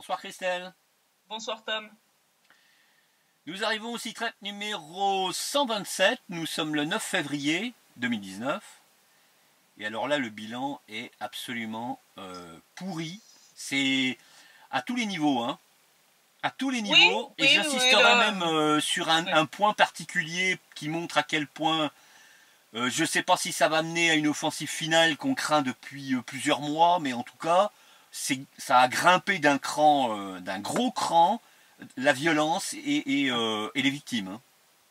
Bonsoir Christelle. Bonsoir Tom. Nous arrivons au site numéro 127, nous sommes le 9 février 2019. Et alors là, le bilan est absolument pourri. C'est à tous les niveaux, hein. À tous les niveaux. Et j'insisterai même sur un point particulier qui montre à quel point, je ne sais pas si ça va mener à une offensive finale qu'on craint depuis plusieurs mois, mais en tout cas, ça a grimpé d'un cran, d'un gros cran, la violence et les victimes. Hein.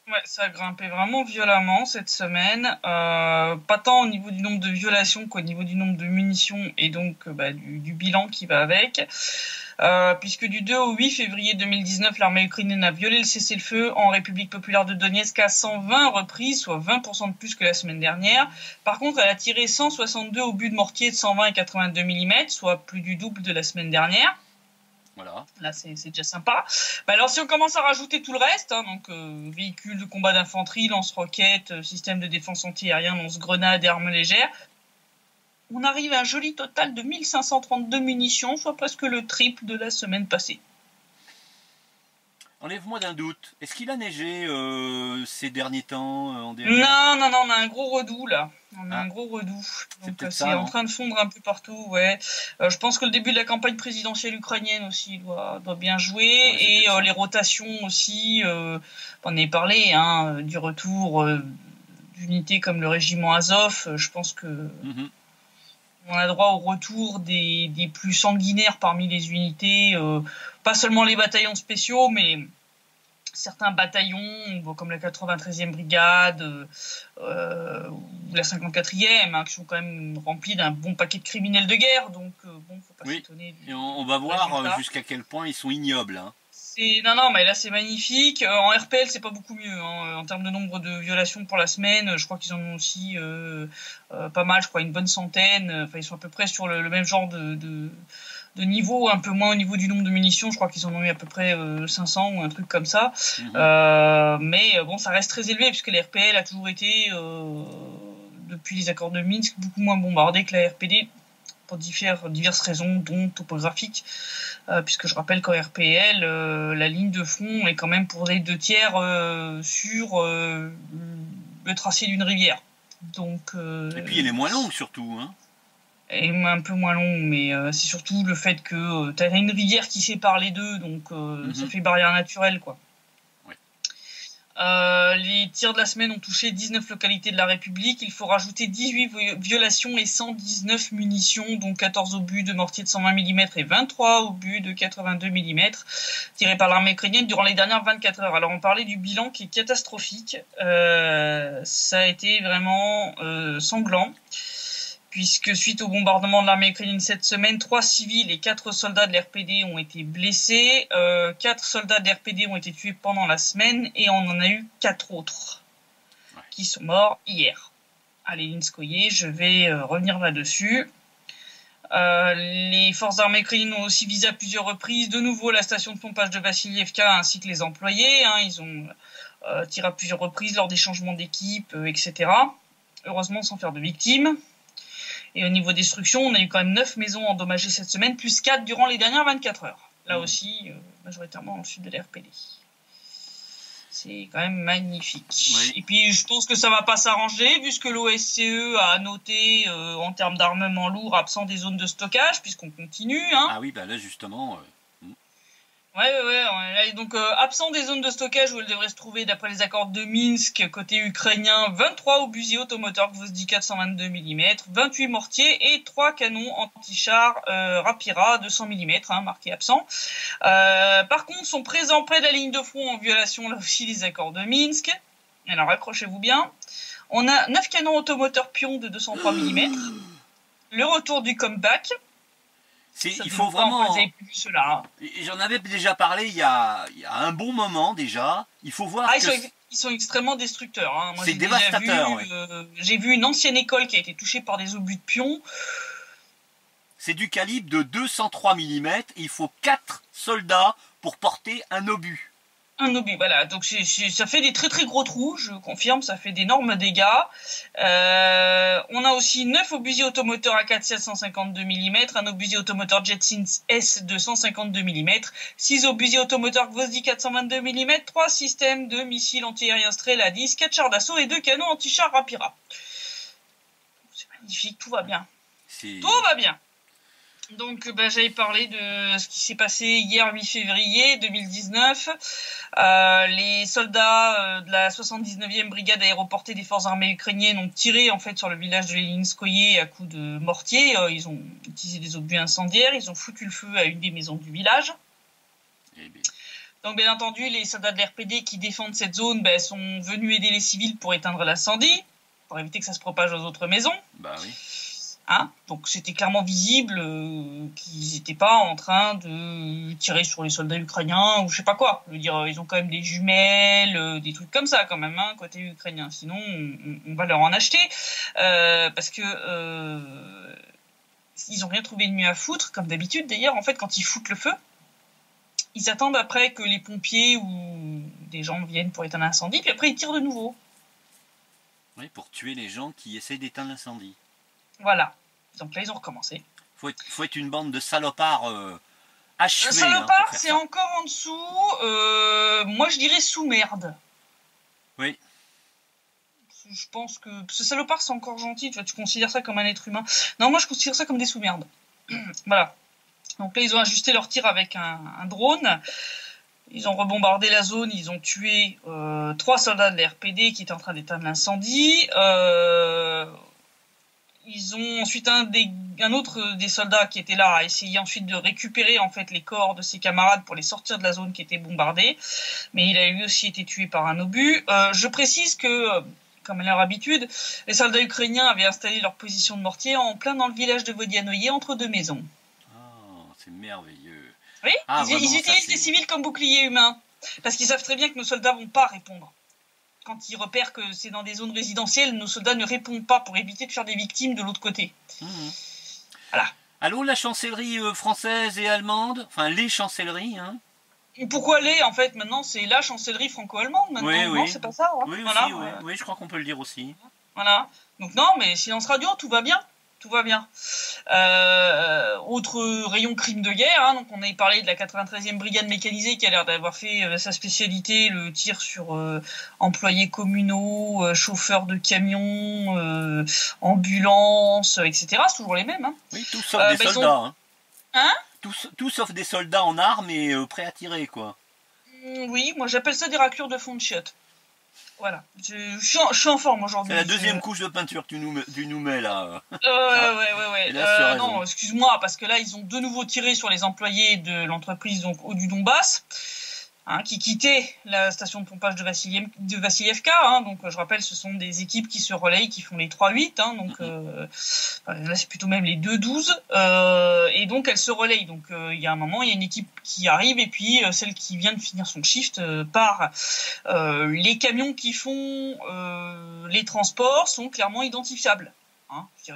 Ouais, ça a grimpé vraiment violemment cette semaine. Pas tant au niveau du nombre de violations qu'au niveau du nombre de munitions et donc du bilan qui va avec. Puisque du 2 au 8 février 2019, l'armée ukrainienne a violé le cessez-le-feu en République populaire de Donetsk à 120 reprises, soit 20% de plus que la semaine dernière. Par contre, elle a tiré 162 obus de mortier de 120 et 82 mm, soit plus du double de la semaine dernière. Voilà. Là, c'est déjà sympa. Alors, si on commence à rajouter tout le reste, hein, donc véhicules de combat d'infanterie, lance-roquettes, système de défense anti-aérien, lance-grenades et armes légères, on arrive à un joli total de 1532 munitions, soit presque le triple de la semaine passée. Enlève-moi d'un doute. Est-ce qu'il a neigé ces derniers temps Non, on a un gros redoux là. On a un gros redoux. Donc c'est en train de fondre un peu partout, ouais. Je pense que le début de la campagne présidentielle ukrainienne aussi doit bien jouer. Ouais, et les rotations aussi, on en a parlé, hein, du retour d'unités comme le régiment Azov. Je pense que on a droit au retour des plus sanguinaires parmi les unités, pas seulement les bataillons spéciaux, mais certains bataillons, comme la 93e brigade ou la 54e, hein, qui sont quand même remplis d'un bon paquet de criminels de guerre. Donc, faut pas s'étonner. Et on va voir jusqu'à quel point ils sont ignobles. Hein. Non, mais là c'est magnifique. En RPL c'est pas beaucoup mieux. Hein. En termes de nombre de violations pour la semaine, je crois qu'ils en ont aussi pas mal. Je crois une bonne centaine. Enfin, ils sont à peu près sur le même genre de niveau, un peu moins au niveau du nombre de munitions. Je crois qu'ils en ont eu à peu près 500 ou un truc comme ça. Mais bon, ça reste très élevé puisque la RPL a toujours été, depuis les accords de Minsk, beaucoup moins bombardée que la RPD. Pour diverses raisons, dont topographiques, puisque je rappelle qu'en RPL, la ligne de front est quand même pour les 2/3 sur le tracé d'une rivière. Donc, et puis elle est moins longue surtout. Hein. Elle est un peu moins longue, mais c'est surtout le fait que tu as une rivière qui sépare les deux, donc ça fait barrière naturelle, quoi. Les tirs de la semaine ont touché 19 localités de la République. Il faut rajouter 18 violations et 119 munitions, dont 14 obus de mortier de 120 mm et 23 obus de 82 mm tirés par l'armée ukrainienne durant les dernières 24 heures. Alors on parlait du bilan qui est catastrophique. Ça a été vraiment sanglant. Puisque suite au bombardement de l'armée ukrainienne cette semaine, 3 civils et 4 soldats de l'RPD ont été blessés, 4 soldats de l'RPD ont été tués pendant la semaine, et on en a eu 4 autres qui sont morts hier. À Leninskoye, je vais revenir là-dessus. Les forces armées ukrainiennes ont aussi visé à plusieurs reprises, de nouveau la station de pompage de Vassilievka ainsi que les employés. Hein, ils ont tiré à plusieurs reprises lors des changements d'équipe, etc. Heureusement sans faire de victimes. Et au niveau destruction, on a eu quand même 9 maisons endommagées cette semaine, plus 4 durant les dernières 24 heures. Là aussi, majoritairement dans le sud de l'RPD. C'est quand même magnifique. Oui. Et puis, je pense que ça va pas s'arranger, vu que l'OSCE a noté, en termes d'armement lourd, absent des zones de stockage, puisqu'on continue. Hein. Ah oui, là, justement... Ouais. Donc, absent des zones de stockage où elle devrait se trouver, d'après les accords de Minsk, côté ukrainien, 23 obusiers automoteurs Gvozdyka de 122 mm, 28 mortiers et 3 canons anti-chars Rapira de 100 mm, marqués absents. Par contre, sont présents près de la ligne de front en violation, là aussi, des accords de Minsk. Alors, accrochez-vous bien. On a 9 canons automoteurs pions de 203 mm. Le retour du comeback. Il faut vraiment. Vous avez plus vu cela. J'en avais déjà parlé il y a un bon moment déjà. Il faut voir. Ils sont extrêmement destructeurs. Hein. C'est dévastateur. J'ai vu une ancienne école qui a été touchée par des obus de pion. C'est du calibre de 203 mm et il faut 4 soldats pour porter un obus. Un obus, voilà. Donc ça fait des très très gros trous, je confirme, ça fait d'énormes dégâts. On a aussi 9 obusiers automoteurs AK-47 152 mm, un obusier automoteur Jetsins S de 152 mm, 6 obusiers automoteurs Gvozdi 422 mm, 3 systèmes de missiles antiaériens Strela 10, 4 chars d'assaut et 2 canons anti-chars Rapira. C'est magnifique, tout va bien. Tout va bien. Donc j'avais parlé de ce qui s'est passé hier 8 février 2019. Les soldats de la 79e brigade aéroportée des forces armées ukrainiennes ont tiré en fait sur le village de Leninskoye à coups de mortier. Ils ont utilisé des obus incendiaires, ils ont foutu le feu à une des maisons du village. Donc bien entendu, les soldats de l'RPD qui défendent cette zone sont venus aider les civils pour éteindre l'incendie, pour éviter que ça se propage aux autres maisons. Bah oui. Donc c'était clairement visible qu'ils n'étaient pas en train de tirer sur les soldats ukrainiens ou je sais pas quoi. Je veux dire, ils ont quand même des jumelles, des trucs comme ça quand même, côté ukrainien. Sinon, on va leur en acheter parce que ils ont rien trouvé de mieux à foutre, comme d'habitude d'ailleurs. En fait, quand ils foutent le feu, ils attendent après que les pompiers ou des gens viennent pour éteindre l'incendie, puis après ils tirent de nouveau. Oui, pour tuer les gens qui essaient d'éteindre l'incendie. Voilà. Donc là, ils ont recommencé. Faut être une bande de salopards achevés. Salopard, c'est ça. Encore en dessous. Moi, je dirais sous-merde. Oui. Je pense que... Ce salopard, c'est encore gentil. Tu considères ça comme un être humain. Non, moi, je considère ça comme des sous-merdes. Voilà. Donc là, ils ont ajusté leur tir avec un drone. Ils ont rebombardé la zone. Ils ont tué 3 soldats de l'RPD qui étaient en train d'éteindre l'incendie. Ils ont ensuite un autre des soldats qui était là a essayé ensuite de récupérer en fait les corps de ses camarades pour les sortir de la zone qui était bombardée, mais il a lui aussi été tué par un obus. Je précise que, comme à leur habitude, les soldats ukrainiens avaient installé leur position de mortier en plein dans le village de Vodianoye entre 2 maisons. Oh, c'est merveilleux. Oui, ils utilisent les civils comme boucliers humains, parce qu'ils savent très bien que nos soldats vont pas répondre. Quand ils repèrent que c'est dans des zones résidentielles, nos soldats ne répondent pas pour éviter de faire des victimes de l'autre côté. Voilà. Allô, la chancellerie française et allemande, enfin les chancelleries, Et pourquoi les, en fait, maintenant, c'est la chancellerie franco-allemande, maintenant, oui, non, c'est pas ça, Oui, voilà, aussi, oui, je crois qu'on peut le dire aussi. Voilà. Donc non, mais silence radio, tout va bien. Tout va bien. Autre rayon crime de guerre, donc on avait parlé de la 93e brigade mécanisée qui a l'air d'avoir fait sa spécialité, le tir sur employés communaux, chauffeurs de camions, ambulances, etc. C'est toujours les mêmes. Oui, tout sauf des soldats. Tout sauf des soldats en armes et prêts à tirer, quoi. Oui, moi j'appelle ça des raclures de fond de chiottes. Voilà, je suis en forme aujourd'hui. C'est la deuxième couche de peinture que tu nous mets là. Ouais. Non, excuse-moi, parce que là, ils ont de nouveau tiré sur les employés de l'entreprise donc du Donbass, qui quittaient la station de pompage de Vassilievka. Donc, je rappelle, ce sont des équipes qui se relayent, qui font les 3-8. Donc, là, c'est plutôt même les 2-12. Et donc, elles se relayent. Donc, il y a un moment, il y a une équipe qui arrive, et puis celle qui vient de finir son shift part. Les camions qui font les transports sont clairement identifiables.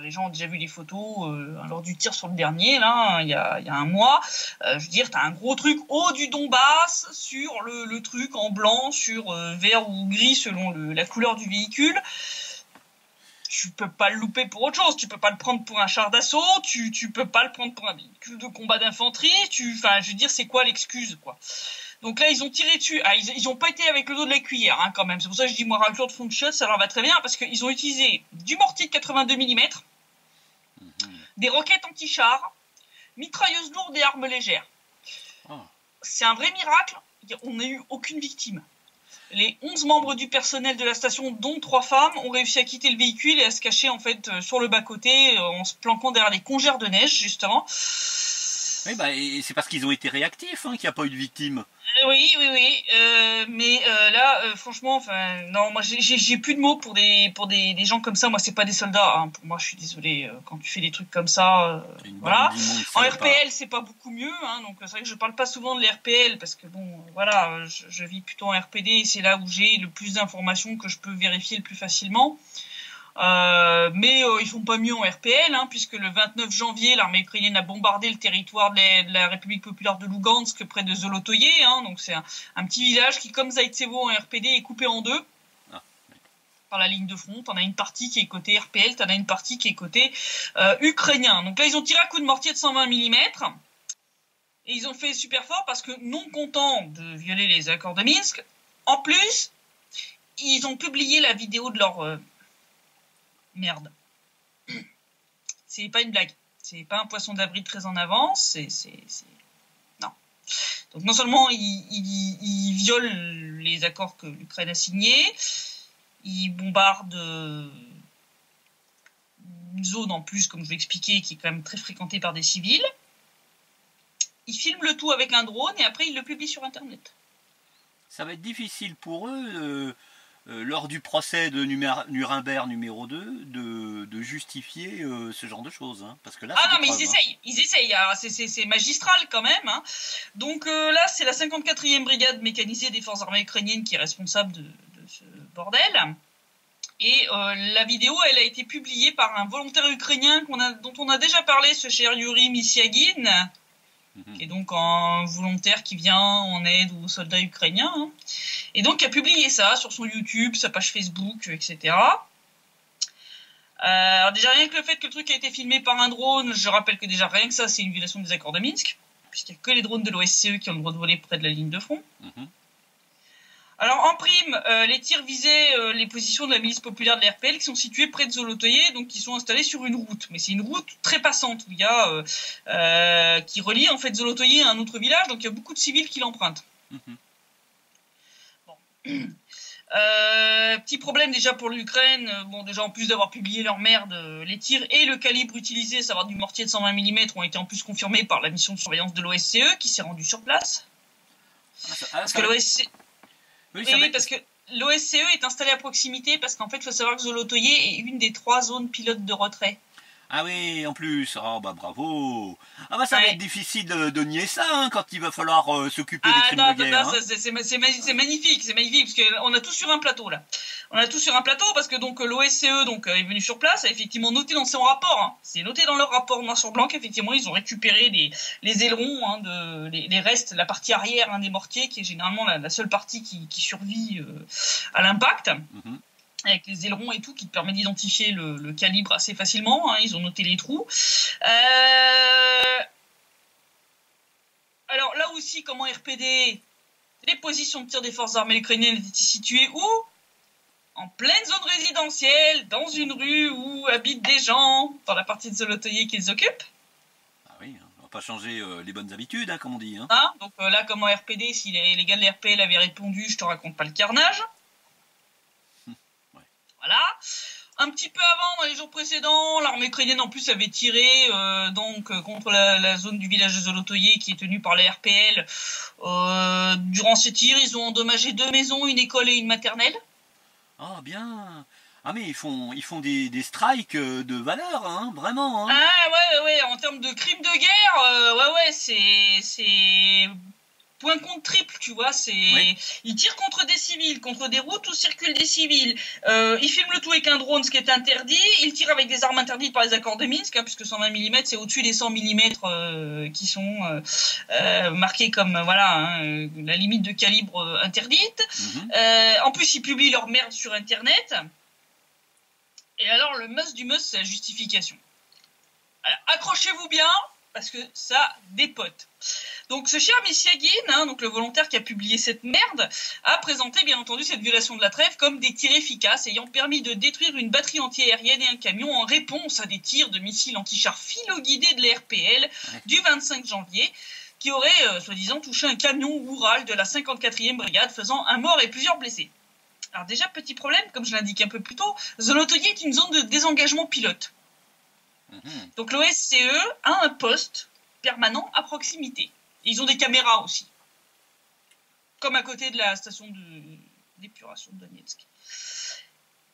Les gens ont déjà vu les photos lors du tir sur le dernier, là, il y a un mois. Je veux dire, t'as un gros truc haut du Donbass sur le truc en blanc, sur vert ou gris selon la couleur du véhicule. Tu peux pas le louper pour autre chose. Tu peux pas le prendre pour un char d'assaut. Tu peux pas le prendre pour un véhicule de combat d'infanterie. Je veux dire, c'est quoi l'excuse, quoi? Donc là, ils ont tiré dessus. Ils ont pas été avec le dos de la cuillère, quand même. C'est pour ça que je dis, moi, raclure de fond de chiotte, ça leur va très bien, parce qu'ils ont utilisé du mortier de 82 mm, des roquettes anti-chars, mitrailleuses lourdes et armes légères. C'est un vrai miracle. On n'a eu aucune victime. Les 11 membres du personnel de la station, dont 3 femmes, ont réussi à quitter le véhicule et à se cacher, en fait, sur le bas-côté, en se planquant derrière les congères de neige, justement. Oui, et c'est parce qu'ils ont été réactifs qu'il n'y a pas eu de victimes. Oui. Mais là, franchement, non, moi j'ai plus de mots pour des gens comme ça. Moi, c'est pas des soldats. Pour moi, je suis désolé. Quand tu fais des trucs comme ça, voilà. En RPL, c'est pas beaucoup mieux. Donc c'est vrai que je parle pas souvent de l'RPL parce que bon, voilà, je vis plutôt en RPD. Et c'est là où j'ai le plus d'informations que je peux vérifier le plus facilement. Mais ils font pas mieux en RPL, hein, puisque le 29 janvier, l'armée ukrainienne a bombardé le territoire de la République populaire de Lugansk, près de Zolotoye. Hein, donc c'est un petit village qui, comme Zaïtsevo en RPD, est coupé en deux par la ligne de front. T'en as une partie qui est côté RPL, t'en as une partie qui est côté ukrainien. Donc là, ils ont tiré un coup de mortier de 120 mm. Et ils ont fait super fort parce que, non contents de violer les accords de Minsk, en plus, ils ont publié la vidéo de leur... merde. C'est pas une blague. C'est pas un poisson d'abri très en avance. Non. Donc non seulement ils violent les accords que l'Ukraine a signés, ils bombardent une zone en plus, comme je l'ai expliqué, qui est quand même très fréquentée par des civils. Ils filment le tout avec un drone et après ils le publient sur Internet. Ça va être difficile pour eux, lors du procès de Nuremberg numéro 2, de justifier ce genre de choses. Hein, parce que là, ah non, mais ils essayent. C'est magistral quand même. Hein. Donc là, c'est la 54e brigade mécanisée des forces armées ukrainiennes qui est responsable de ce bordel. Et la vidéo, elle a été publiée par un volontaire ukrainien dont on a déjà parlé, ce cher Yuri Misyagin, qui est donc un volontaire qui vient en aide aux soldats ukrainiens, hein, et donc a publié ça sur son YouTube, sa page Facebook, etc. Alors déjà, rien que le fait que le truc a été filmé par un drone, je rappelle que déjà rien que ça, c'est une violation des accords de Minsk, puisqu'il n'y a que les drones de l'OSCE qui ont le droit de voler près de la ligne de front. Alors en prime, les tirs visaient les positions de la milice populaire de l'RPL qui sont situées près de Zolotoye, donc qui sont installées sur une route. Mais c'est une route très passante où il y a qui relie en fait Zolotoye à un autre village, donc il y a beaucoup de civils qui l'empruntent. Bon. Petit problème déjà pour l'Ukraine. Bon, déjà en plus d'avoir publié leur merde, les tirs et le calibre utilisé, à savoir du mortier de 120 mm, ont été en plus confirmés par la mission de surveillance de l'OSCE qui s'est rendue sur place. Parce que l'OSCE... Oui, parce que l'OSCE est installé à proximité parce qu'en fait, il faut savoir que Zolotoye est une des 3 zones pilotes de retrait. Ah oui, en plus, oh bah bravo. Ah bah ça va être difficile de nier ça hein, quand il va falloir s'occuper des crimes de guerre. Non, c'est magnifique, parce qu'on a tout sur un plateau là. On a tout sur un plateau parce que donc l'OSCE donc est venu sur place, a effectivement noté dans son rapport. Hein, c'est noté dans leur rapport noir sur blanc qu'effectivement ils ont récupéré les ailerons, hein, les restes, la partie arrière hein, des mortiers qui est généralement la seule partie qui survit à l'impact. Avec les ailerons et tout, qui te permet d'identifier le calibre assez facilement. Hein, ils ont noté les trous. Alors là aussi, comme en RPD, les positions de tir des forces armées ukrainiennes étaient situées où ? En pleine zone résidentielle, dans une rue où habitent des gens, dans la partie de Zolotoye qu'ils occupent. Ah oui, on va pas changer les bonnes habitudes, hein, comme on dit. Hein. Hein, donc là, comme en RPD, si les gars de l'RPL avaient répondu, je te raconte pas le carnage. Voilà. Un petit peu avant, dans les jours précédents, l'armée ukrainienne en plus avait tiré contre la zone du village de Zolotoye qui est tenue par la RPL. Durant ces tirs, ils ont endommagé 2 maisons, une école et une maternelle. Ah bien. Ah mais ils font des strikes de valeur, hein, vraiment. Hein. Ah ouais, en termes de crimes de guerre, c'est point contre triple, tu vois, ils tirent contre des civils, contre des routes où circulent des civils. Ils filment le tout avec un drone, ce qui est interdit. Ils tirent avec des armes interdites par les accords de Minsk, hein, puisque 120 mm, c'est au-dessus des 100 mm qui sont marqués comme hein, la limite de calibre interdite. En plus, ils publient leur merde sur Internet. Et alors, le must du must, c'est la justification. Alors, accrochez-vous bien, parce que ça dépote. Donc ce cher Misyagin, hein, donc le volontaire qui a publié cette merde, a présenté bien entendu cette violation de la trêve comme des tirs efficaces ayant permis de détruire une batterie anti-aérienne et un camion en réponse à des tirs de missiles anti-chars philo-guidés de la RPL du 25 janvier qui auraient soi-disant touché un camion Oural de la 54e brigade faisant un mort et plusieurs blessés. Alors déjà, petit problème, comme je l'indiquais un peu plus tôt, Zolotoye est une zone de désengagement pilote. Donc l'OSCE a un poste permanent à proximité. Et ils ont des caméras aussi. Comme à côté de la station d'épuration de Donetsk.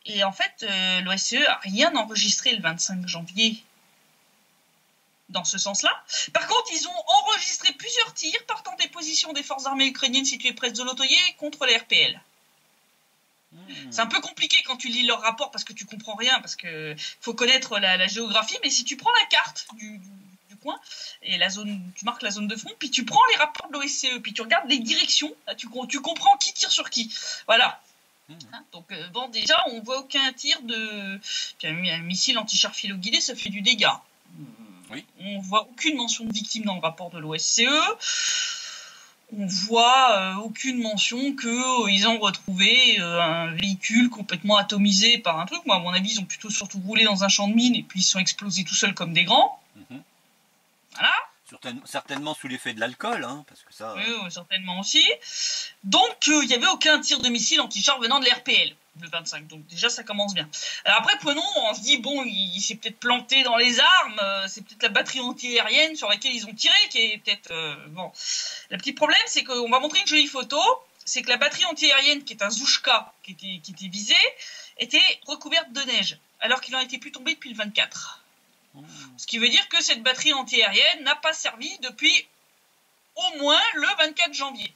Et en fait, l'OSCE n'a rien enregistré le 25 janvier dans ce sens-là. Par contre, ils ont enregistré plusieurs tirs partant des positions des forces armées ukrainiennes situées près de Zolotoye contre les RPL. C'est un peu compliqué quand tu lis leur rapport parce que tu comprends rien, parce que faut connaître la géographie, mais si tu prends la carte du coin et la zone, tu marques la zone de front, puis tu prends les rapports de l'OSCE, puis tu regardes les directions, là, tu comprends qui tire sur qui. Voilà. Hein, donc bon, déjà on voit aucun tir puis un missile anti-char philo-guidé, ça fait du dégât. Oui. On voit aucune mention de victime dans le rapport de l'OSCE. On voit aucune mention qu'ils ont retrouvé un véhicule complètement atomisé par un truc. Moi, à mon avis, ils ont plutôt surtout roulé dans un champ de mines et puis ils sont explosés tout seuls comme des grands. Voilà. Certainement sous l'effet de l'alcool, hein, parce que ça... Oui, certainement aussi. Donc, il n'y avait aucun tir de missile anti-char venant de l'RPL, le 25. Donc déjà, ça commence bien. Alors après, on se dit, bon, il s'est peut-être planté dans les armes, c'est peut-être la batterie anti-aérienne sur laquelle ils ont tiré qui est peut-être... bon. Le petit problème, c'est qu'on va montrer une jolie photo, c'est que la batterie anti-aérienne, qui est un Zouchka, qui était visée, était recouverte de neige, alors qu'il en était plus tombé depuis le 24. Ce qui veut dire que cette batterie anti-aérienne n'a pas servi depuis au moins le 24 janvier.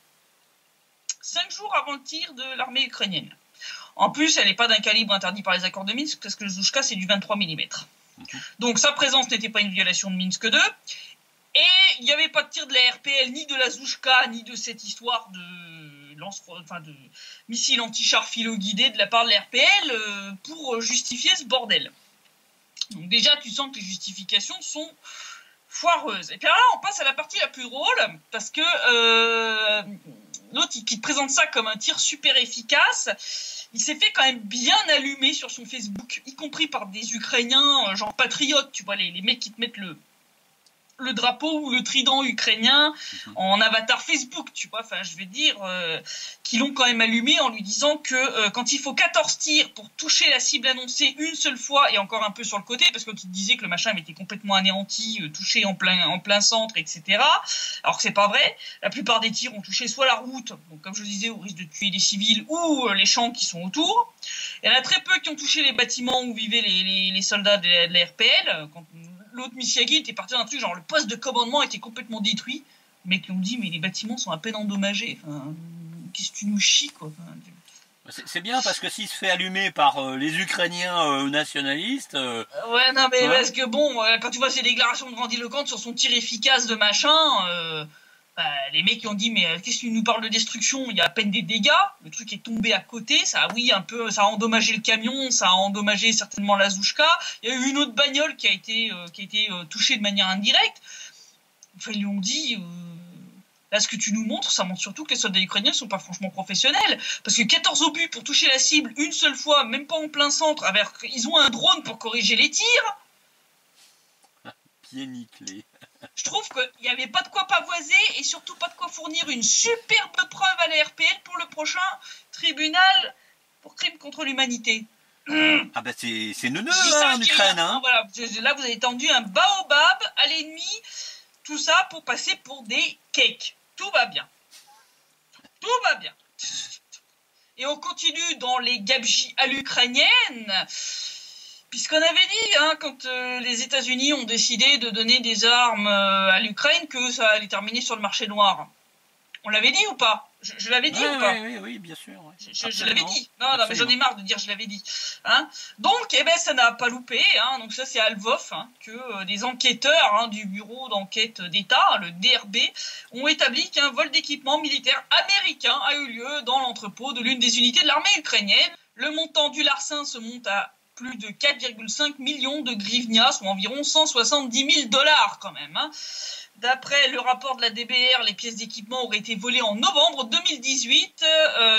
5 jours avant le tir de l'armée ukrainienne. En plus, elle n'est pas d'un calibre interdit par les accords de Minsk, parce que le Zouchka, c'est du 23 mm. Donc sa présence n'était pas une violation de Minsk 2. Et il n'y avait pas de tir de la RPL, ni de la Zouchka, ni de cette histoire de missile anti-char philo-guidé de la part de la RPL pour justifier ce bordel. Donc déjà, tu sens que les justifications sont foireuses. Et puis alors là, on passe à la partie la plus drôle, parce que l'autre, qui te présente ça comme un tir super efficace, il s'est fait quand même bien allumer sur son Facebook, y compris par des Ukrainiens, genre patriotes, tu vois, les mecs qui te mettent le drapeau ou le trident ukrainien en avatar Facebook, tu vois, enfin je vais dire qu'ils l'ont quand même allumé en lui disant que quand il faut 14 tirs pour toucher la cible annoncée une seule fois et encore un peu sur le côté, parce qu'il te disait que le machin avait été complètement anéanti, touché en plein centre, etc. Alors que c'est pas vrai, la plupart des tirs ont touché soit la route, donc comme je le disais, au risque de tuer des civils, ou les champs qui sont autour. Il y en a très peu qui ont touché les bâtiments où vivaient les soldats de la RPL. Quand l'autre Missiagi était parti d'un truc genre le poste de commandement était complètement détruit, mais qui ont dit mais les bâtiments sont à peine endommagés, enfin qu'est-ce que tu nous chies quoi. C'est bien parce que s'il se fait allumer par les Ukrainiens nationalistes... ouais non mais parce que bon, quand tu vois ces déclarations grandiloquentes sur son tir efficace de machin, les mecs qui ont dit mais qu'est-ce que tu nous parles de destruction, il y a à peine des dégâts, le truc est tombé à côté, ça oui un peu, ça a endommagé le camion, ça a endommagé certainement la Zouchka, il y a eu une autre bagnole qui a été touchée de manière indirecte. Enfin ils lui ont dit là ce que tu nous montres, ça montre surtout que les soldats ukrainiens sont pas franchement professionnels, parce que 14 obus pour toucher la cible une seule fois, même pas en plein centre, ils ont un drone pour corriger les tirs. Pieds nickelés. Je trouve qu'il n'y avait pas de quoi pavoiser et surtout pas de quoi fournir une superbe preuve à la RPL pour le prochain tribunal pour crimes contre l'humanité. Ah bah c'est neuneux en Ukraine. Hein. Voilà, là vous avez tendu un baobab à l'ennemi, tout ça pour passer pour des cakes. Tout va bien. Tout va bien. Et on continue dans les gabegies à l'ukrainienne. Puisqu'on avait dit, quand les États-Unis ont décidé de donner des armes à l'Ukraine, que ça allait terminer sur le marché noir. On l'avait dit ou pas ? Je l'avais dit ou pas ? Oui, bien sûr. Ouais. Je l'avais dit. Non, mais j'en ai marre de dire je l'avais dit. Donc, ça n'a pas loupé. Donc ça, c'est à Lvov que des enquêteurs du bureau d'enquête d'État, le DRB, ont établi qu'un vol d'équipement militaire américain a eu lieu dans l'entrepôt de l'une des unités de l'armée ukrainienne. Le montant du larcin se monte à plus de 4,5 millions de grivnia, soit environ 170 000 $ quand même. D'après le rapport de la DBR, les pièces d'équipement auraient été volées en novembre 2018.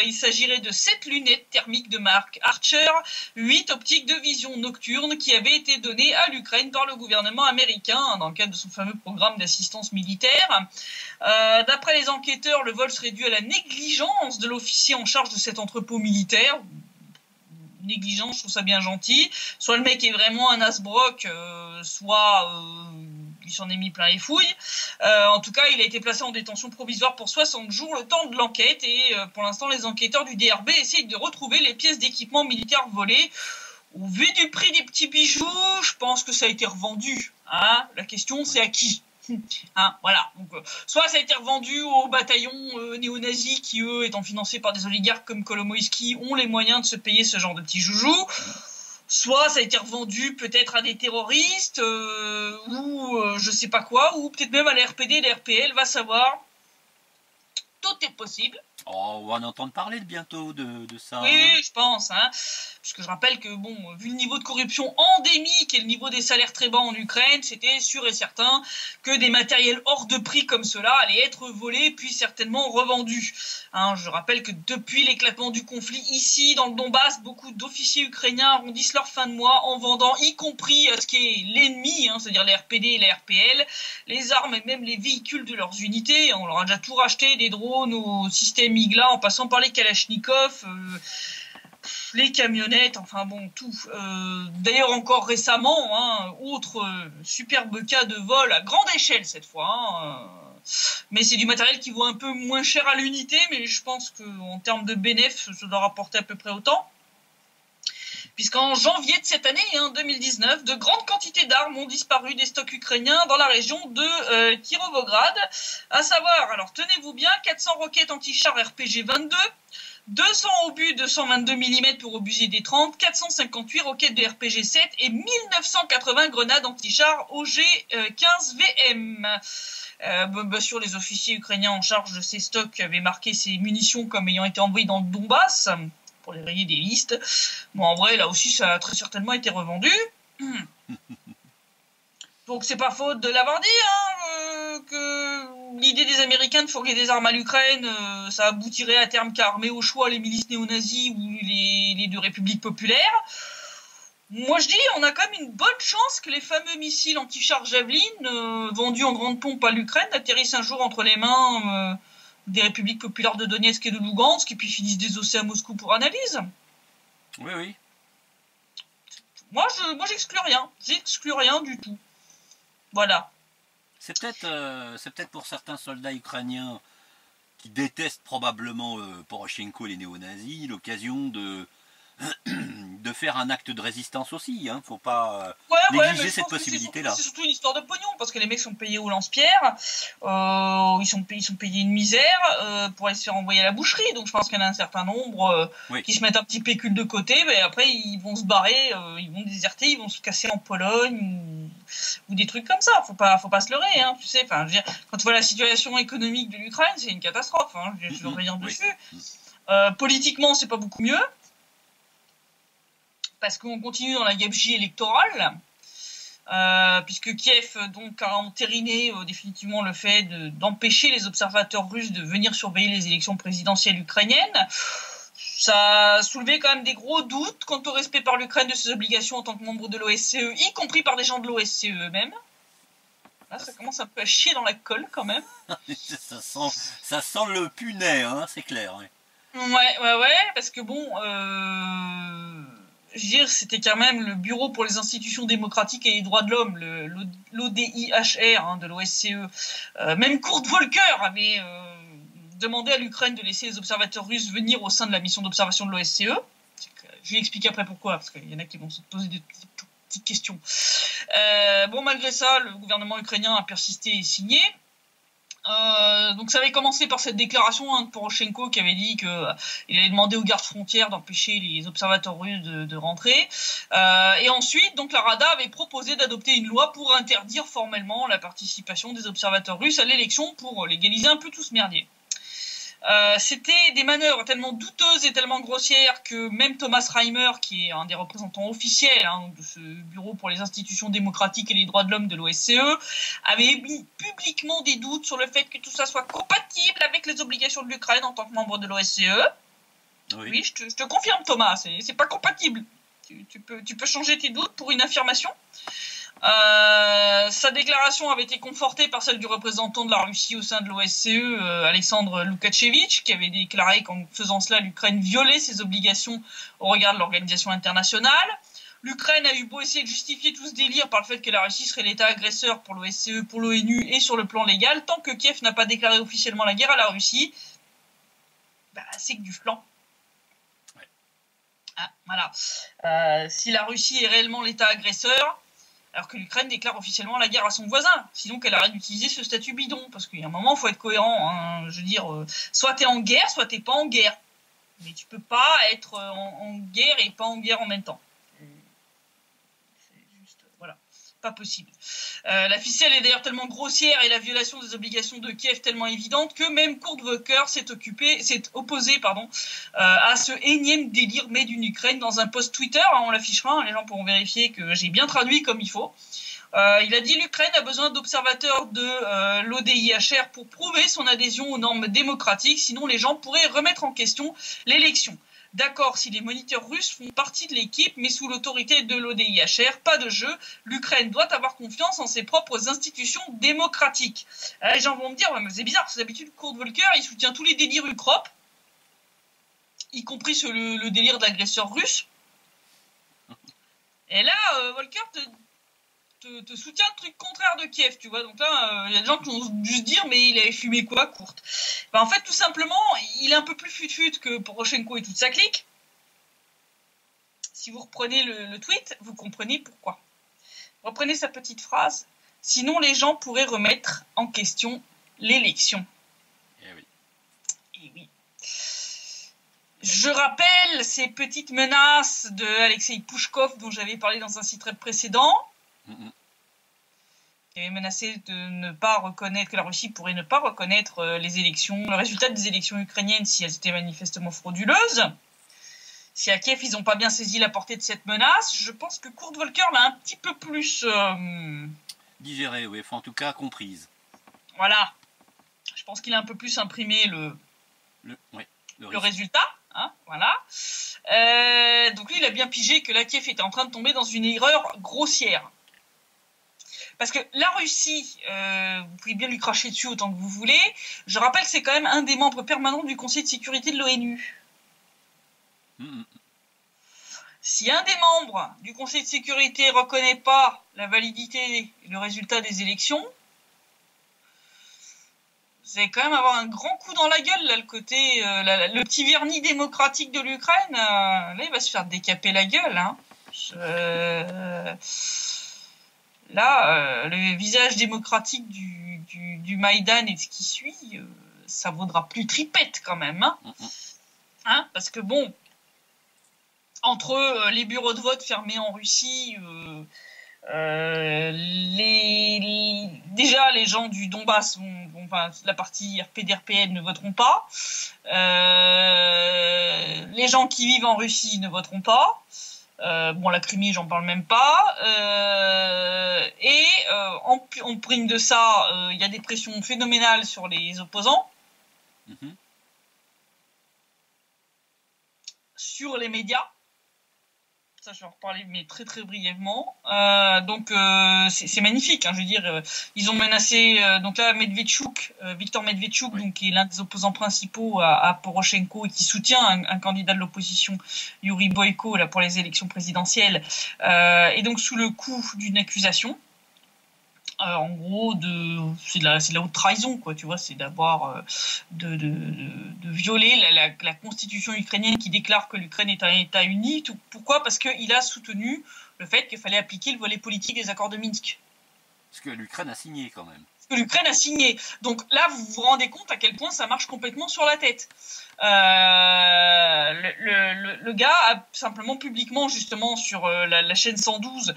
Il s'agirait de 7 lunettes thermiques de marque Archer, 8 optiques de vision nocturne qui avaient été données à l'Ukraine par le gouvernement américain dans le cadre de son fameux programme d'assistance militaire. D'après les enquêteurs, le vol serait dû à la négligence de l'officier en charge de cet entrepôt militaire. Négligence, je trouve ça bien gentil. Soit le mec est vraiment un asbrock, soit il s'en est mis plein les fouilles. En tout cas, il a été placé en détention provisoire pour 60 jours, le temps de l'enquête, et pour l'instant, les enquêteurs du DRB essayent de retrouver les pièces d'équipement militaire volées. Au vu du prix des petits bijoux, je pense que ça a été revendu. La question, c'est à qui ? Voilà. Donc, soit ça a été revendu aux bataillons néo-nazis qui, eux, étant financés par des oligarques comme Kolomoïski, ont les moyens de se payer ce genre de petits joujoux. Soit ça a été revendu peut-être à des terroristes, ou je sais pas quoi, ou peut-être même à la RPD et la RPL, va savoir. Tout est possible. Oh, on va en entendre parler bientôt de ça. Oui, hein. je pense. Puisque je rappelle que, bon, vu le niveau de corruption endémique et le niveau des salaires très bas en Ukraine, c'était sûr et certain que des matériels hors de prix comme cela allaient être volés, puis certainement revendus. Je rappelle que depuis l'éclatement du conflit ici, dans le Donbass, beaucoup d'officiers ukrainiens arrondissent leur fin de mois en vendant, y compris à ce qui est l'ennemi, c'est-à-dire les RPD et les RPL, les armes et même les véhicules de leurs unités. On leur a déjà tout racheté, des drones au système IGLA, en passant par les Kalachnikov, les camionnettes, enfin bon, tout. D'ailleurs, encore récemment, autre superbe cas de vol à grande échelle cette fois. Mais c'est du matériel qui vaut un peu moins cher à l'unité, mais je pense qu'en termes de bénéfice, ça doit rapporter à peu près autant. Puisqu'en janvier de cette année, 2019, de grandes quantités d'armes ont disparu des stocks ukrainiens dans la région de Kirovograd. À savoir, alors tenez-vous bien, 400 roquettes anti-char RPG-22, 200 obus de 122 mm pour obusier des 30, 458 roquettes de RPG-7 et 1980 grenades anti-char OG-15 VM. Sur les officiers ukrainiens en charge de ces stocks avaient marqué ces munitions comme ayant été envoyées dans le Donbass, pour les rayer des listes. Bon, en vrai, là aussi, ça a très certainement été revendu. Donc, c'est pas faute de l'avoir dit, que l'idée des Américains de fourguer des armes à l'Ukraine, ça aboutirait à terme qu'à armer au choix les milices néo-nazis ou les deux républiques populaires. Moi, je dis, on a quand même une bonne chance que les fameux missiles anti-char Javelin, vendus en grande pompe à l'Ukraine, atterrissent un jour entre les mains des républiques populaires de Donetsk et de Lugansk, et puis finissent désossés à Moscou pour analyse. Oui, oui. Moi, j'exclus rien. J'exclus rien du tout. Voilà. C'est peut-être pour certains soldats ukrainiens qui détestent probablement Poroshenko et les néo-nazis l'occasion de faire un acte de résistance aussi. Faut pas négliger cette possibilité-là. C'est surtout une histoire de pognon, parce que les mecs sont payés au lance-pierre, ils sont payés une misère pour aller se faire envoyer à la boucherie. Donc je pense qu'il y en a un certain nombre qui se mettent un petit pécule de côté, mais après ils vont se barrer, ils vont déserter, ils vont se casser en Pologne ou des trucs comme ça. Faut pas se leurrer, tu sais. Enfin, je veux dire, quand tu vois la situation économique de l'Ukraine, c'est une catastrophe. Je veux revenir dessus. Politiquement, c'est pas beaucoup mieux. Parce qu'on continue dans la gabegie électorale, puisque Kiev donc a entériné définitivement le fait d'empêcher les observateurs russes de venir surveiller les élections présidentielles ukrainiennes. Ça a soulevé quand même des gros doutes quant au respect par l'Ukraine de ses obligations en tant que membre de l'OSCE, y compris par des gens de l'OSCE eux-mêmes. Là, ça commence un peu à chier dans la colle quand même. ça sent le punet, c'est clair. Ouais, parce que bon... je veux dire, c'était quand même le Bureau pour les institutions démocratiques et les droits de l'homme, l'ODIHR de l'OSCE. Même Kurt Volker avait demandé à l'Ukraine de laisser les observateurs russes venir au sein de la mission d'observation de l'OSCE. Je vais expliquer après pourquoi, parce qu'il y en a qui vont se poser des petites questions. Malgré ça, le gouvernement ukrainien a persisté et signé. Donc ça avait commencé par cette déclaration de Poroshenko qui avait dit qu'il allait demander aux gardes frontières d'empêcher les observateurs russes de rentrer. Et ensuite, donc la Rada avait proposé d'adopter une loi pour interdire formellement la participation des observateurs russes à l'élection pour légaliser un peu tout ce merdier. C'était des manœuvres tellement douteuses et tellement grossières que même Thomas Reimer, qui est un des représentants officiels de ce bureau pour les institutions démocratiques et les droits de l'homme de l'OSCE, avait émis publiquement des doutes sur le fait que tout ça soit compatible avec les obligations de l'Ukraine en tant que membre de l'OSCE. Oui, je te confirme, Thomas, c'est pas compatible. Tu peux changer tes doutes pour une affirmation. Sa déclaration avait été confortée par celle du représentant de la Russie au sein de l'OSCE, Alexandre Loukachevitch, qui avait déclaré qu'en faisant cela, l'Ukraine violait ses obligations au regard de l'organisation internationale. L'Ukraine a eu beau essayer de justifier tout ce délire par le fait que la Russie serait l'État agresseur pour l'OSCE, pour l'ONU et sur le plan légal, tant que Kiev n'a pas déclaré officiellement la guerre à la Russie, c'est que du flan. Voilà. Si la Russie est réellement l'État agresseur, alors que l'Ukraine déclare officiellement la guerre à son voisin. Sinon qu'elle arrête d'utiliser ce statut bidon, parce qu'il y a un moment, il faut être cohérent. Hein. Je veux dire, soit t'es en guerre, soit t'es pas en guerre. Mais tu peux pas être en guerre et pas en guerre en même temps. C'est juste, voilà, pas possible. La ficelle est d'ailleurs tellement grossière et la violation des obligations de Kiev tellement évidente que même Kurt Volker s'est opposé à ce énième délire made in Ukraine dans un post Twitter. Hein, on l'affichera, les gens pourront vérifier que j'ai bien traduit comme il faut. Il a dit l'Ukraine a besoin d'observateurs de l'ODIHR pour prouver son adhésion aux normes démocratiques, sinon les gens pourraient remettre en question l'élection. D'accord, si les moniteurs russes font partie de l'équipe, mais sous l'autorité de l'ODIHR, pas de jeu. L'Ukraine doit avoir confiance en ses propres institutions démocratiques. Les gens vont me dire, ouais, mais c'est bizarre, parce que d'habitude, Kurt Volker, il soutient tous les délires Ukrop, y compris le délire d'agresseur russe. Et là, Volker te soutient le truc contraire de Kiev, tu vois. Donc là, il y a des gens qui vont dû se dire, mais il avait fumé quoi, Kurt? En fait, tout simplement, il est un peu plus fut-fut que Poroshenko et toute sa clique. Si vous reprenez le tweet, vous comprenez pourquoi. Reprenez sa petite phrase. Sinon, les gens pourraient remettre en question l'élection. Eh oui. Eh oui. Je rappelle ces petites menaces de Alexei Pouchkov dont j'avais parlé dans un site web précédent. Qui avait menacé de ne pas reconnaître, que la Russie pourrait ne pas reconnaître les élections, le résultat des élections ukrainiennes si elles étaient manifestement frauduleuses. Si à Kiev, ils n'ont pas bien saisi la portée de cette menace, je pense que Kurt Volker l'a un petit peu plus... digéré, oui, enfin, en tout cas comprise. Voilà. Je pense qu'il a un peu plus imprimé le résultat. Hein, voilà. Donc lui, il a bien pigé que la Kiev était en train de tomber dans une erreur grossière. Parce que la Russie, vous pouvez bien lui cracher dessus autant que vous voulez, je rappelle que c'est quand même un des membres permanents du Conseil de sécurité de l'ONU. Si un des membres du Conseil de sécurité ne reconnaît pas la validité et le résultat des élections, vous allez quand même avoir un grand coup dans la gueule, là, le petit vernis démocratique de l'Ukraine, là, il va se faire décaper la gueule. Hein. Là, le visage démocratique du Maïdan et de ce qui suit, ça vaudra plus tripette quand même. Hein, parce que bon, entre les bureaux de vote fermés en Russie, déjà les gens du Donbass, enfin la partie RPD-RPN ne voteront pas. Les gens qui vivent en Russie ne voteront pas. La Crimée, j'en parle même pas. En prime de ça, il y a des pressions phénoménales sur les opposants, sur les médias. Ça, je vais en reparler, mais très très brièvement. C'est magnifique. Hein, je veux dire, ils ont menacé donc là Viktor Medvedchuk, oui. Donc qui est l'un des opposants principaux à Poroshenko et qui soutient un candidat de l'opposition, Yuri Boyko, là pour les élections présidentielles, et donc sous le coup d'une accusation. En gros, c'est de la haute trahison, quoi. Tu vois, c'est d'avoir de violer la constitution ukrainienne qui déclare que l'Ukraine est un État uni. Pourquoi ? Parce qu'il a soutenu le fait qu'il fallait appliquer le volet politique des accords de Minsk. Parce que l'Ukraine a signé quand même. Que l'Ukraine a signé. Donc là, vous vous rendez compte à quel point ça marche complètement sur la tête. Le gars a simplement publiquement, justement, sur la chaîne 112,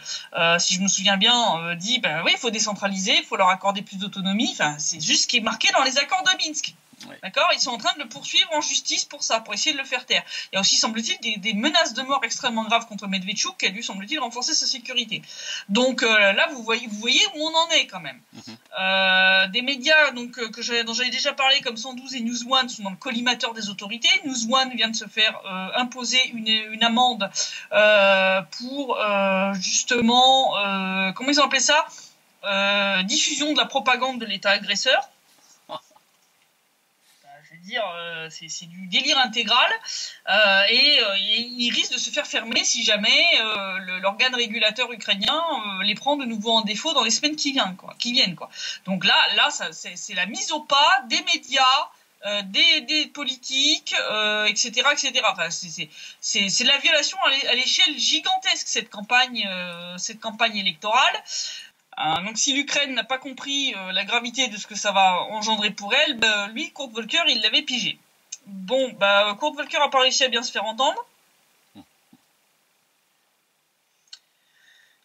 si je me souviens bien, dit oui, il faut décentraliser, il faut leur accorder plus d'autonomie. Enfin, c'est juste ce qui est marqué dans les accords de Minsk. Ouais. D'accord ? Ils sont en train de le poursuivre en justice pour ça, pour essayer de le faire taire. Il y a aussi, semble-t-il, des menaces de mort extrêmement graves contre Medvedchuk qui a dû, semble-t-il, renforcer sa sécurité. Donc là, vous voyez où on en est quand même. Des médias dont j'avais déjà parlé, comme 112 et News One, sont dans le collimateur des autorités. News One vient de se faire imposer une amende pour justement, comment ils ont appelé ça, diffusion de la propagande de l'État agresseur. C'est du délire intégral et il risque de se faire fermer si jamais l'organe régulateur ukrainien les prend de nouveau en défaut dans les semaines qui viennent. Donc là c'est la mise au pas des médias des politiques, etc., etc. Enfin, c'est la violation à l'échelle gigantesque cette campagne électorale. Donc, si l'Ukraine n'a pas compris la gravité de ce que ça va engendrer pour elle, lui, Kurt Volker, il l'avait pigé. Bon, Kurt Volker a pas réussi à bien se faire entendre.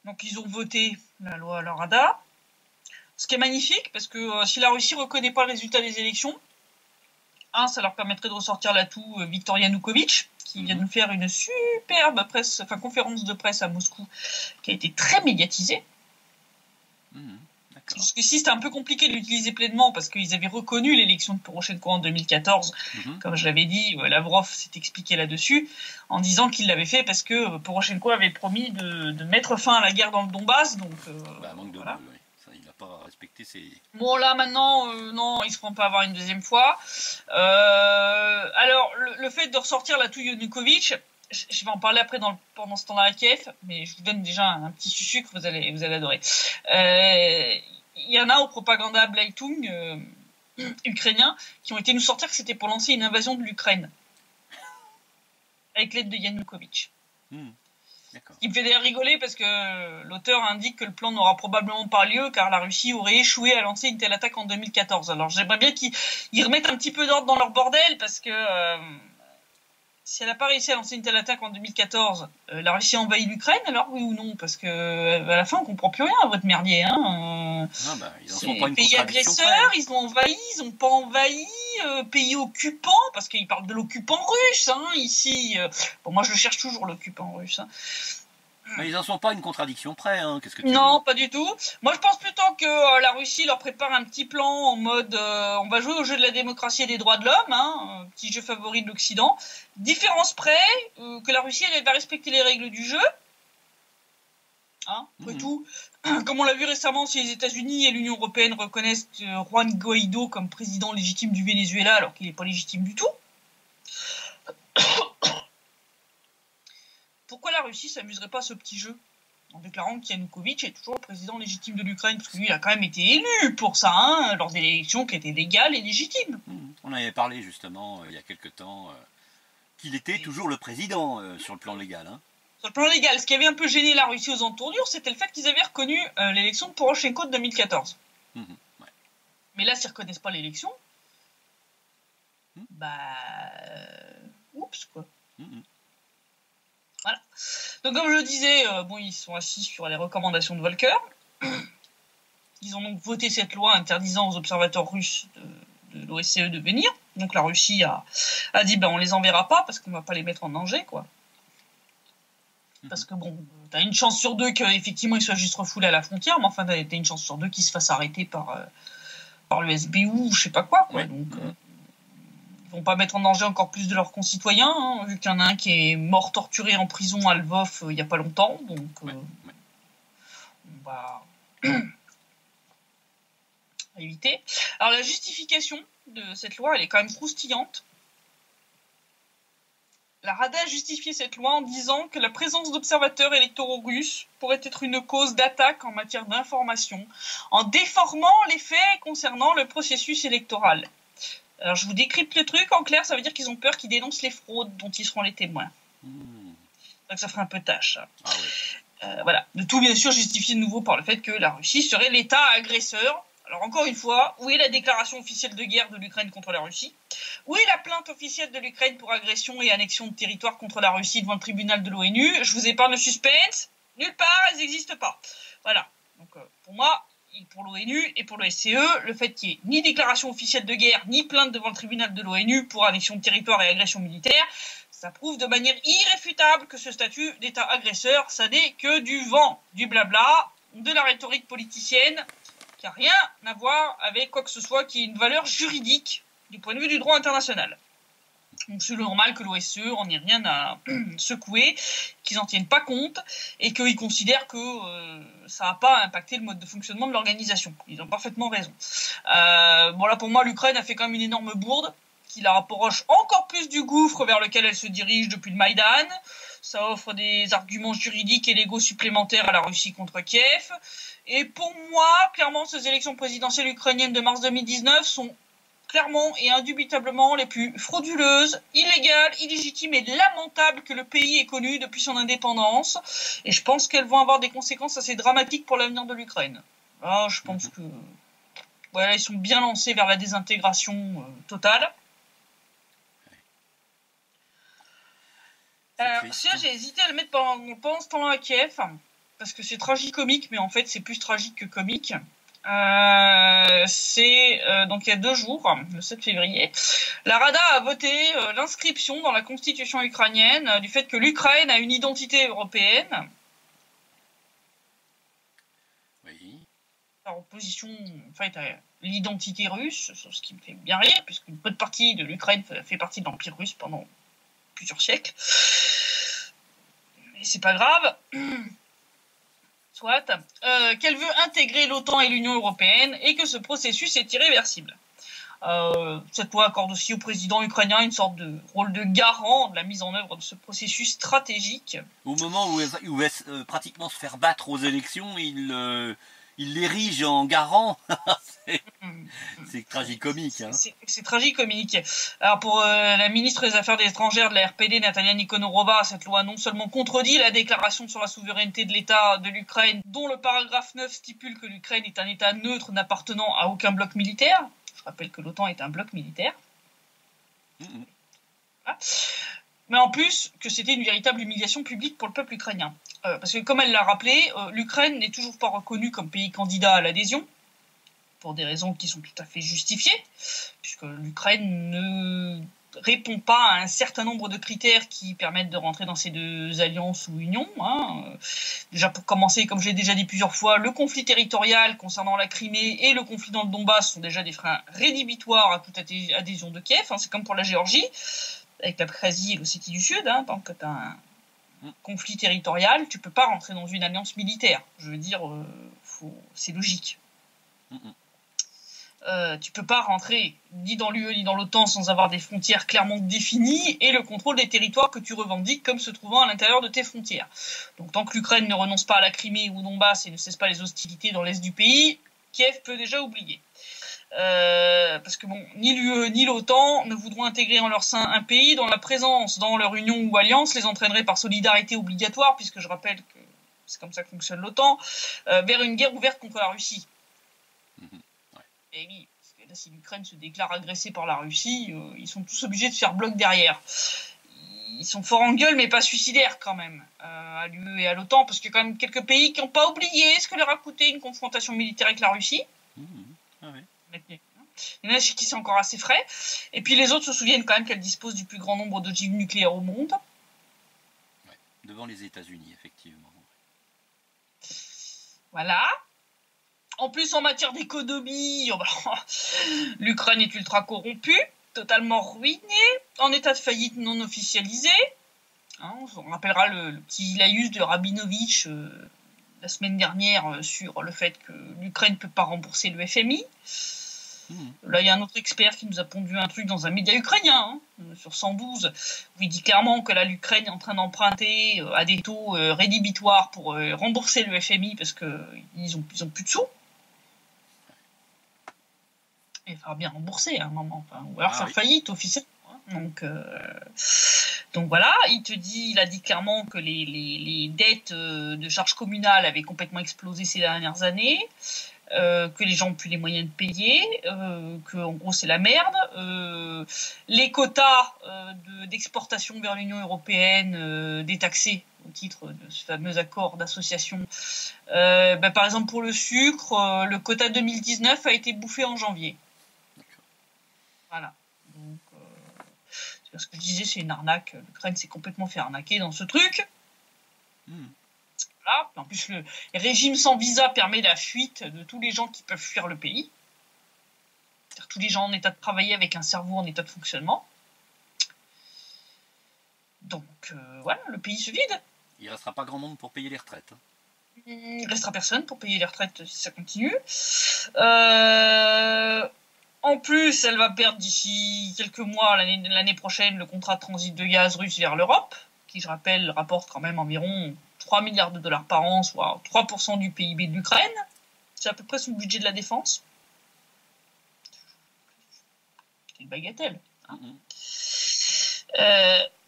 Donc, ils ont voté la loi à la Rada. Ce qui est magnifique, parce que si la Russie reconnaît pas le résultat des élections, ça leur permettrait de ressortir l'atout Viktor Yanukovych, qui vient de faire une superbe conférence de presse à Moscou, qui a été très médiatisée. Parce que si c'était un peu compliqué de l'utiliser pleinement, parce qu'ils avaient reconnu l'élection de Poroshenko en 2014, comme je l'avais dit, Lavrov s'est expliqué là-dessus, en disant qu'il l'avait fait parce que Poroshenko avait promis de mettre fin à la guerre dans le Donbass, donc manque de voilà. Oui. Ça, il n'a pas respecté ses... Bon, là, maintenant, non, il ne se prend pas avoir une deuxième fois. Alors, le fait de ressortir l'atout Yanukovych, je vais en parler après pendant ce temps-là à Kiev, mais je vous donne déjà un petit sucre, vous allez adorer. Il y en a au propaganda Bleitung ukrainien qui ont été nous sortir que c'était pour lancer une invasion de l'Ukraine avec l'aide de Yanukovych. Ce qui me fait d'ailleurs rigoler parce que l'auteur indique que le plan n'aura probablement pas lieu car la Russie aurait échoué à lancer une telle attaque en 2014. Alors j'aimerais bien qu'ils remettent un petit peu d'ordre dans leur bordel parce que si elle n'a pas réussi à lancer une telle attaque en 2014, la Russie a envahi l'Ukraine, alors oui ou non? Parce que à la fin, on comprend plus rien à votre merdier. Ils en sont pas une pays agresseurs, ils ont envahi, ils n'ont pas envahi, pays occupant, parce qu'ils parlent de l'occupant russe, ici. Bon, moi, je cherche toujours l'occupant russe. Mais ils n'en sont pas une contradiction près, Qu'est-ce que tu Non, veux? pas du tout. Moi, je pense plutôt que la Russie leur prépare un petit plan en mode on va jouer au jeu de la démocratie et des droits de l'homme, un petit jeu favori de l'Occident. Différence près, que la Russie, elle va respecter les règles du jeu. Après tout, comme on l'a vu récemment, si les États-Unis et l'Union européenne reconnaissent Juan Guaido comme président légitime du Venezuela alors qu'il n'est pas légitime du tout. Pourquoi la Russie s'amuserait pas à ce petit jeu en déclarant qu'Yanukovych est toujours le président légitime de l'Ukraine, parce que lui, il a quand même été élu pour ça, lors des élections qui étaient légales et légitimes. On avait parlé justement il y a quelque temps qu'il était toujours le président sur le plan légal. Sur le plan légal, ce qui avait un peu gêné la Russie aux entournures, c'était le fait qu'ils avaient reconnu l'élection de Poroshenko de 2014. Mais là, s'ils ne reconnaissent pas l'élection, oups, quoi. Voilà. Donc comme je le disais, ils sont assis sur les recommandations de Volker. Ils ont donc voté cette loi interdisant aux observateurs russes de l'OSCE de venir. Donc la Russie a dit on les enverra pas parce qu'on va pas les mettre en danger, quoi. Parce que t'as une chance sur deux qu'effectivement ils soient juste refoulés à la frontière, mais enfin t'as une chance sur deux qu'ils se fassent arrêter par le SBU ou je sais pas quoi. Donc ils vont pas mettre en danger encore plus de leurs concitoyens, vu qu'il y en a un qui est mort torturé en prison à Lvov il y a pas longtemps, donc on va éviter. Alors la justification de cette loi, elle est quand même croustillante. La Rada a justifié cette loi en disant que la présence d'observateurs électoraux russes pourrait être une cause d'attaque en matière d'information, en déformant les faits concernant le processus électoral. Alors je vous décrypte le truc, en clair, ça veut dire qu'ils ont peur qu'ils dénoncent les fraudes dont ils seront les témoins. Donc ça ferait un peu tâche. Voilà. Le tout, bien sûr, justifié de nouveau par le fait que la Russie serait l'État agresseur. Alors encore une fois, où est la déclaration officielle de guerre de l'Ukraine contre la Russie? Où est la plainte officielle de l'Ukraine pour agression et annexion de territoire contre la Russie devant le tribunal de l'ONU? Je vous épargne le suspense. Nulle part, elles n'existent pas. Voilà. Donc pour moi, pour l'ONU et pour l'OSCE, le fait qu'il n'y ait ni déclaration officielle de guerre, ni plainte devant le tribunal de l'ONU pour annexion de territoire et agression militaire, ça prouve de manière irréfutable que ce statut d'État agresseur, ça n'est que du vent, du blabla, de la rhétorique politicienne, qui n'a rien à voir avec quoi que ce soit qui ait une valeur juridique du point de vue du droit international. Donc c'est normal que l'OSCE en ait rien à secouer, qu'ils n'en tiennent pas compte et qu'ils considèrent que ça n'a pas impacté le mode de fonctionnement de l'organisation. Ils ont parfaitement raison. Là pour moi, l'Ukraine a fait quand même une énorme bourde qui la rapproche encore plus du gouffre vers lequel elle se dirige depuis le Maïdan. Ça offre des arguments juridiques et légaux supplémentaires à la Russie contre Kiev. Et pour moi, clairement, ces élections présidentielles ukrainiennes de mars 2019 sont clairement et indubitablement les plus frauduleuses, illégales, illégitimes et lamentables que le pays ait connues depuis son indépendance. Et je pense qu'elles vont avoir des conséquences assez dramatiques pour l'avenir de l'Ukraine. Là, je pense que voilà, ils sont bien lancés vers la désintégration totale. Ça, j'ai hésité à le mettre pendant ce temps-là à Kiev, parce que c'est tragicomique, mais en fait, c'est plus tragique que comique. Donc il y a 2 jours, le 7 février, la Rada a voté l'inscription dans la constitution ukrainienne du fait que l'Ukraine a une identité européenne. Oui. En opposition en fait, à l'identité russe, ce qui me fait bien rire, puisqu'une bonne partie de l'Ukraine fait partie de l'Empire russe pendant plusieurs siècles. Mais c'est pas grave. Soit, qu'elle veut intégrer l'OTAN et l'Union européenne et que ce processus est irréversible. Cette loi accorde aussi au président ukrainien une sorte de rôle de garant de la mise en œuvre de ce processus stratégique. Au moment où il va pratiquement se faire battre aux élections, il l'érige en garant. C'est tragicomique. Hein. C'est tragicomique. Alors pour la ministre des Affaires étrangères de la RPD, Natalia Nikonorova, cette loi non seulement contredit la déclaration sur la souveraineté de l'État de l'Ukraine, dont le paragraphe 9 stipule que l'Ukraine est un État neutre n'appartenant à aucun bloc militaire. Je rappelle que l'OTAN est un bloc militaire. Voilà. Mais en plus, que c'était une véritable humiliation publique pour le peuple ukrainien. Parce que comme elle l'a rappelé, l'Ukraine n'est toujours pas reconnue comme pays candidat à l'adhésion, pour des raisons qui sont tout à fait justifiées, puisque l'Ukraine ne répond pas à un certain nombre de critères qui permettent de rentrer dans ces 2 alliances ou unions. Déjà pour commencer, comme je l'ai déjà dit plusieurs fois, le conflit territorial concernant la Crimée et le conflit dans le Donbass sont déjà des freins rédhibitoires à toute adhésion de Kiev. C'est comme pour la Géorgie, avec l'Abkhazie et l'Ossétie du Sud. Tant que tu as un conflit territorial, tu peux pas rentrer dans une alliance militaire. Je veux dire, c'est logique. Tu peux pas rentrer ni dans l'UE ni dans l'OTAN sans avoir des frontières clairement définies et le contrôle des territoires que tu revendiques comme se trouvant à l'intérieur de tes frontières. Donc tant que l'Ukraine ne renonce pas à la Crimée ou au Donbass et ne cesse pas les hostilités dans l'est du pays, Kiev peut déjà oublier. Parce que ni l'UE ni l'OTAN ne voudront intégrer en leur sein un pays dont la présence dans leur union ou alliance les entraînerait par solidarité obligatoire, puisque je rappelle que c'est comme ça que fonctionne l'OTAN, vers une guerre ouverte contre la Russie. Et oui, parce que là, si l'Ukraine se déclare agressée par la Russie, ils sont tous obligés de faire bloc derrière. Ils sont forts en gueule, mais pas suicidaires quand même, à l'UE et à l'OTAN, parce qu'il y a quand même quelques pays qui n'ont pas oublié ce que leur a coûté une confrontation militaire avec la Russie. Il y en a chez qui c'est encore assez frais. Et puis les autres se souviennent quand même qu'elle dispose du plus grand nombre d'ogives nucléaires au monde. Ouais, devant les États-Unis, effectivement. Voilà. En plus, en matière d'économie, l'Ukraine est ultra corrompue, totalement ruinée, en état de faillite non officialisé. On rappellera le petit laïus de Rabinovitch la semaine dernière sur le fait que l'Ukraine ne peut pas rembourser le FMI. Là, il y a un autre expert qui nous a pondu un truc dans un média ukrainien, sur 112, où il dit clairement que là, l'Ukraine est en train d'emprunter à des taux rédhibitoires pour rembourser le FMI parce qu'ils ont plus de sous. Il faudra bien rembourser à un moment, ou alors faire faillite officiellement. Donc voilà, il a dit clairement que les dettes de charges communales avaient complètement explosé ces dernières années, que les gens n'ont plus les moyens de payer, que en gros c'est la merde. Les quotas d'exportation vers l'Union européenne détaxés au titre de ce fameux accord d'association. Par exemple pour le sucre, le quota 2019 a été bouffé en janvier. Voilà. Donc, c'est ce que je disais, c'est une arnaque. L'Ukraine s'est complètement fait arnaquer dans ce truc. Voilà. En plus, le régime sans visa permet la fuite de tous les gens qui peuvent fuir le pays. C'est-à-dire tous les gens en état de travailler avec un cerveau en état de fonctionnement. Donc, voilà, le pays se vide. Il ne restera pas grand monde pour payer les retraites. Il ne restera personne pour payer les retraites si ça continue. En plus, elle va perdre d'ici quelques mois, l'année prochaine, le contrat de transit de gaz russe vers l'Europe, qui, je rappelle, rapporte quand même environ 3 milliards de dollars par an, soit 3% du PIB de l'Ukraine. C'est à peu près son budget de la défense. c'était une bagatelle. Hein.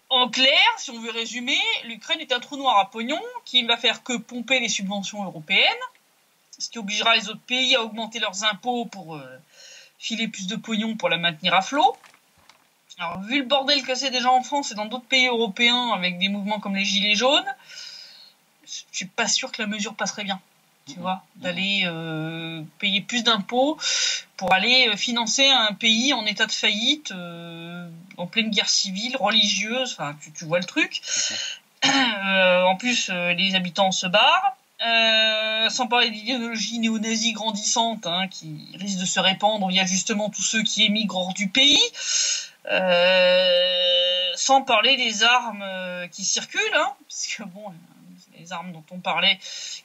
En clair, si on veut résumer, l'Ukraine est un trou noir à pognon qui ne va faire que pomper les subventions européennes, ce qui obligera les autres pays à augmenter leurs impôts pour filer plus de pognon pour la maintenir à flot. Alors, vu le bordel que c'est déjà en France et dans d'autres pays européens avec des mouvements comme les Gilets jaunes, je suis pas sûr que la mesure passerait bien. Tu vois, d'aller payer plus d'impôts pour aller financer un pays en état de faillite, en pleine guerre civile, religieuse, enfin, tu vois le truc. En plus, les habitants se barrent. Sans parler d'idéologie néo-nazie grandissante, hein, qui risque de se répandre via justement tous ceux qui émigrent hors du pays. Sans parler des armes qui circulent, hein, puisque bon, les armes dont on parlait,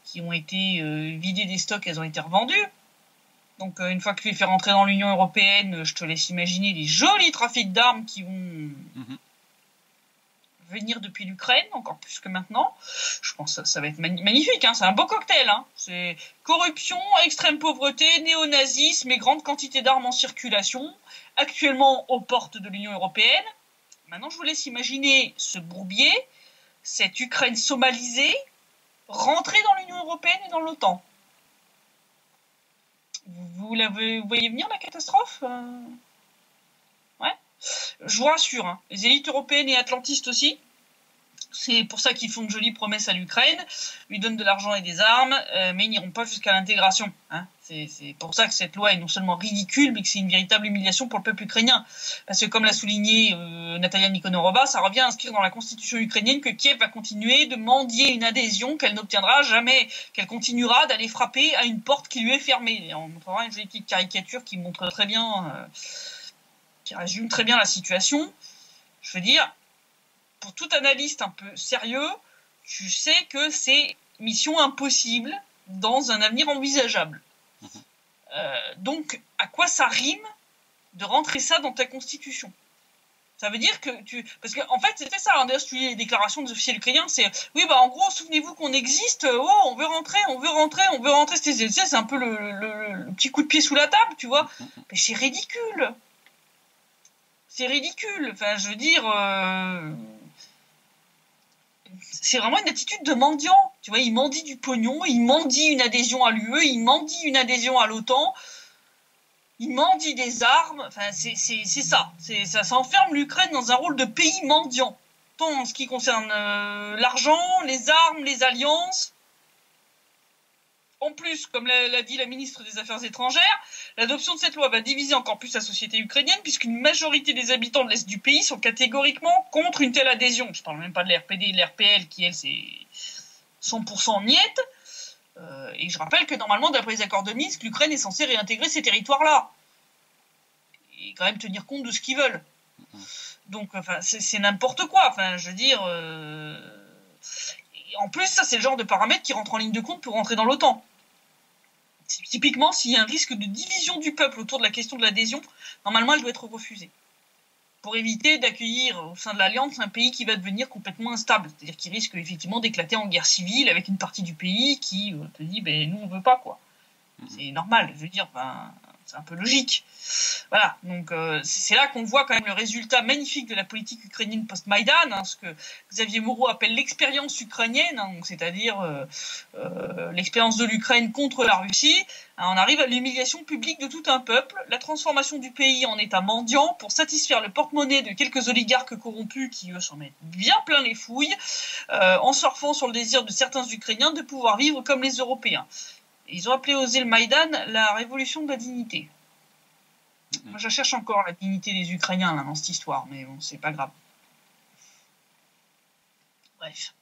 qui ont été vidées des stocks, elles ont été revendues. Donc une fois que tu les fais rentrer dans l'Union européenne, je te laisse imaginer les jolis trafics d'armes qui vont venir depuis l'Ukraine, encore plus que maintenant. Je pense que ça va être magnifique, hein. C'est un beau cocktail. Hein. C'est corruption, extrême pauvreté, néo-nazisme et grande quantité d'armes en circulation, actuellement aux portes de l'Union européenne. Maintenant, je vous laisse imaginer ce bourbier, cette Ukraine somalisée, rentrer dans l'Union européenne et dans l'OTAN. Vous voyez venir la catastrophe Ouais. Je vous rassure, hein, les élites européennes et atlantistes aussi, c'est pour ça qu'ils font de jolies promesses à l'Ukraine, lui donnent de l'argent et des armes, mais ils n'iront pas jusqu'à l'intégration. Hein. C'est pour ça que cette loi est non seulement ridicule, mais que c'est une véritable humiliation pour le peuple ukrainien. Parce que comme l'a souligné Natalia Nikonorova, ça revient à inscrire dans la constitution ukrainienne que Kiev va continuer de mendier une adhésion qu'elle n'obtiendra jamais, qu'elle continuera d'aller frapper à une porte qui lui est fermée. Et on montrera une jolie petite caricature qui montre très bien, qui résume très bien la situation. Je veux dire, pour tout analyste un peu sérieux, tu sais que c'est mission impossible dans un avenir envisageable. Donc, à quoi ça rime de rentrer ça dans ta constitution? Ça veut dire que parce qu'en fait, c'était ça. Hein, d'ailleurs, si tu lis les déclarations des officiels ukrainiens, c'est oui, bah en gros, souvenez-vous qu'on existe. On veut rentrer. C'est un peu le petit coup de pied sous la table, tu vois. Mais c'est ridicule. C'est ridicule. Enfin, je veux dire. C'est vraiment une attitude de mendiant. Tu vois, il mendie du pognon, il mendie une adhésion à l'UE, il mendie une adhésion à l'OTAN, il mendie des armes. Enfin, c'est ça. Ça enferme l'Ukraine dans un rôle de pays mendiant. Tant en ce qui concerne l'argent, les armes, les alliances. En plus, comme l'a dit la ministre des Affaires étrangères, l'adoption de cette loi va diviser encore plus la société ukrainienne puisqu'une majorité des habitants de l'Est du pays sont catégoriquement contre une telle adhésion. Je ne parle même pas de l'RPD et de l'RPL qui, elle, c'est 100% niette. Et je rappelle que normalement, d'après les accords de Minsk, l'Ukraine est censée réintégrer ces territoires-là. Et quand même tenir compte de ce qu'ils veulent. Donc, enfin, c'est n'importe quoi. Enfin, je veux dire... En plus, ça, c'est le genre de paramètre qui rentre en ligne de compte pour rentrer dans l'OTAN. Typiquement, s'il y a un risque de division du peuple autour de la question de l'adhésion, normalement, elle doit être refusée. Pour éviter d'accueillir au sein de l'Alliance un pays qui va devenir complètement instable. C'est-à-dire qui risque effectivement d'éclater en guerre civile avec une partie du pays qui te dit nous, on veut pas, quoi. C'est normal, je veux dire, c'est un peu logique. Voilà, donc c'est là qu'on voit quand même le résultat magnifique de la politique ukrainienne post-Maïdan, hein, ce que Xavier Moreau appelle l'expérience ukrainienne, hein, c'est-à-dire l'expérience de l'Ukraine contre la Russie. Hein, on arrive à l'humiliation publique de tout un peuple, la transformation du pays en état mendiant pour satisfaire le porte-monnaie de quelques oligarques corrompus qui, eux, s'en mettent bien plein les fouilles, en surfant sur le désir de certains Ukrainiens de pouvoir vivre comme les Européens. Ils ont osé le Maïdan la révolution de la dignité. Moi, je cherche encore la dignité des Ukrainiens là, dans cette histoire, mais bon, c'est pas grave. Bref.